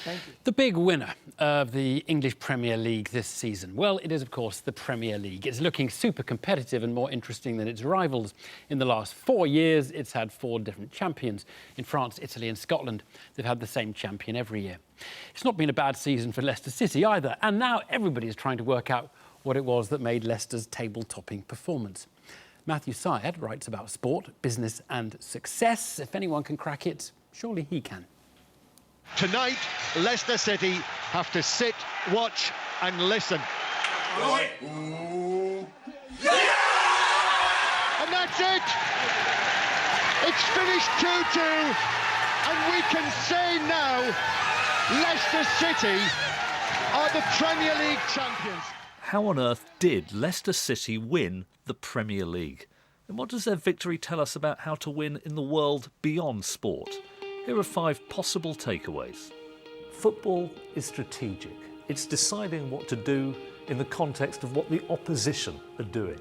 Thank you. The big winner of the English Premier League this season, well, it is, of course, the Premier League. It's looking super competitive and more interesting than its rivals. In the last 4 years, it's had 4 different champions. In France, Italy and Scotland, they've had the same champion every year. It's not been a bad season for Leicester City either, and now everybody is trying to work out what it was that made Leicester's table-topping performance. Matthew Syed writes about sport, business and success. If anyone can crack it, surely he can. Tonight, Leicester City have to sit, watch and listen. And that's it! It's finished 2-2, and we can say now, Leicester City are the Premier League champions. How on earth did Leicester City win the Premier League? And what does their victory tell us about how to win in the world beyond sport? Here are 5 possible takeaways. Football is strategic. It's deciding what to do in the context of what the opposition are doing.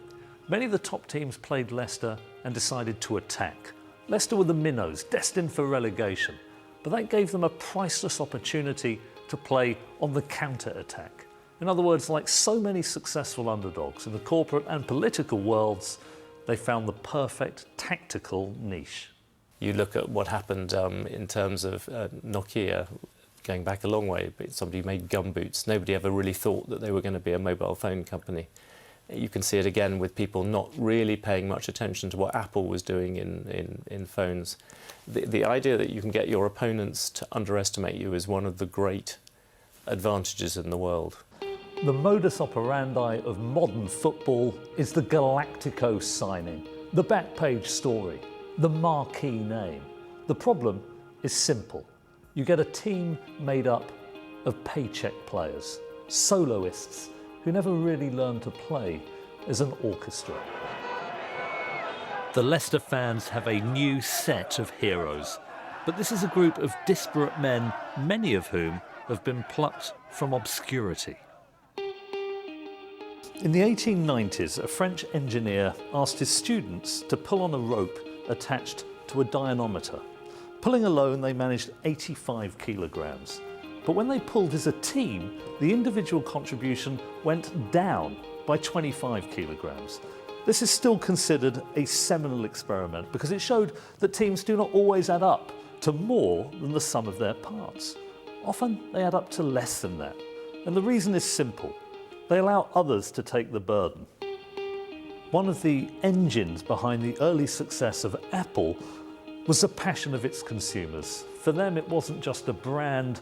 Many of the top teams played Leicester and decided to attack. Leicester were the minnows, destined for relegation, but that gave them a priceless opportunity to play on the counter-attack. In other words, like so many successful underdogs in the corporate and political worlds, they found the perfect tactical niche. You look at what happened in terms of Nokia, going back a long way, but somebody made gumboots. Nobody ever really thought that they were going to be a mobile phone company. You can see it again with people not really paying much attention to what Apple was doing in phones. The idea that you can get your opponents to underestimate you is one of the great advantages in the world. The modus operandi of modern football is the Galactico signing, the back page story, the marquee name. The problem is simple. You get a team made up of paycheck players, soloists who never really learned to play as an orchestra. The Leicester fans have a new set of heroes, but this is a group of disparate men, many of whom have been plucked from obscurity. In the 1890s, a French engineer asked his students to pull on a rope attached to a dynamometer. Pulling alone, they managed 85 kilograms. But when they pulled as a team, the individual contribution went down by 25 kilograms. This is still considered a seminal experiment because it showed that teams do not always add up to more than the sum of their parts. Often they add up to less than that. And the reason is simple. They allow others to take the burden. One of the engines behind the early success of Apple was the passion of its consumers. For them, it wasn't just a brand,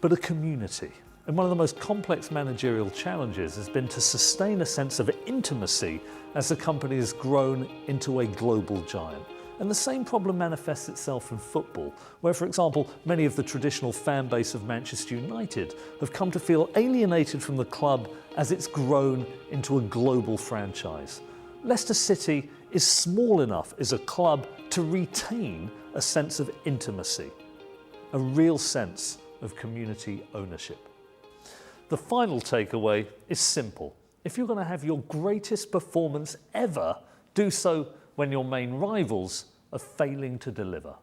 but a community. And one of the most complex managerial challenges has been to sustain a sense of intimacy as the company has grown into a global giant. And the same problem manifests itself in football, where, for example, many of the traditional fan base of Manchester United have come to feel alienated from the club as it's grown into a global franchise. Leicester City is small enough as a club to retain a sense of intimacy, a real sense of community ownership. The final takeaway is simple. If you're going to have your greatest performance ever, do so when your main rivals are failing to deliver.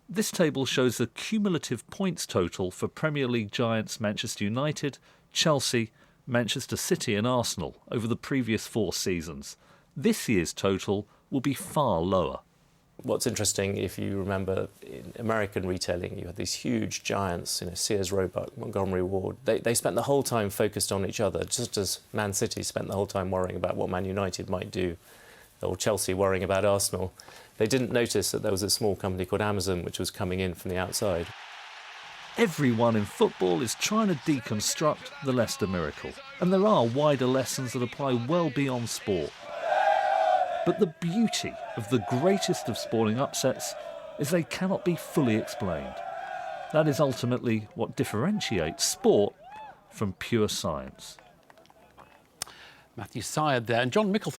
This table shows the cumulative points total for Premier League giants Manchester United, Chelsea, Manchester City and Arsenal over the previous 4 seasons. This year's total will be far lower. What's interesting, if you remember, in American retailing, you had these huge giants, Sears, Roebuck, Montgomery Ward. They spent the whole time focused on each other, just as Man City spent the whole time worrying about what Man United might do, or Chelsea worrying about Arsenal. They didn't notice that there was a small company called Amazon which was coming in from the outside. Everyone in football is trying to deconstruct the Leicester miracle, and there are wider lessons that apply well beyond sport. But the beauty of the greatest of sporting upsets is they cannot be fully explained. That is ultimately what differentiates sport from pure science. Matthew Syed there, and John Mickle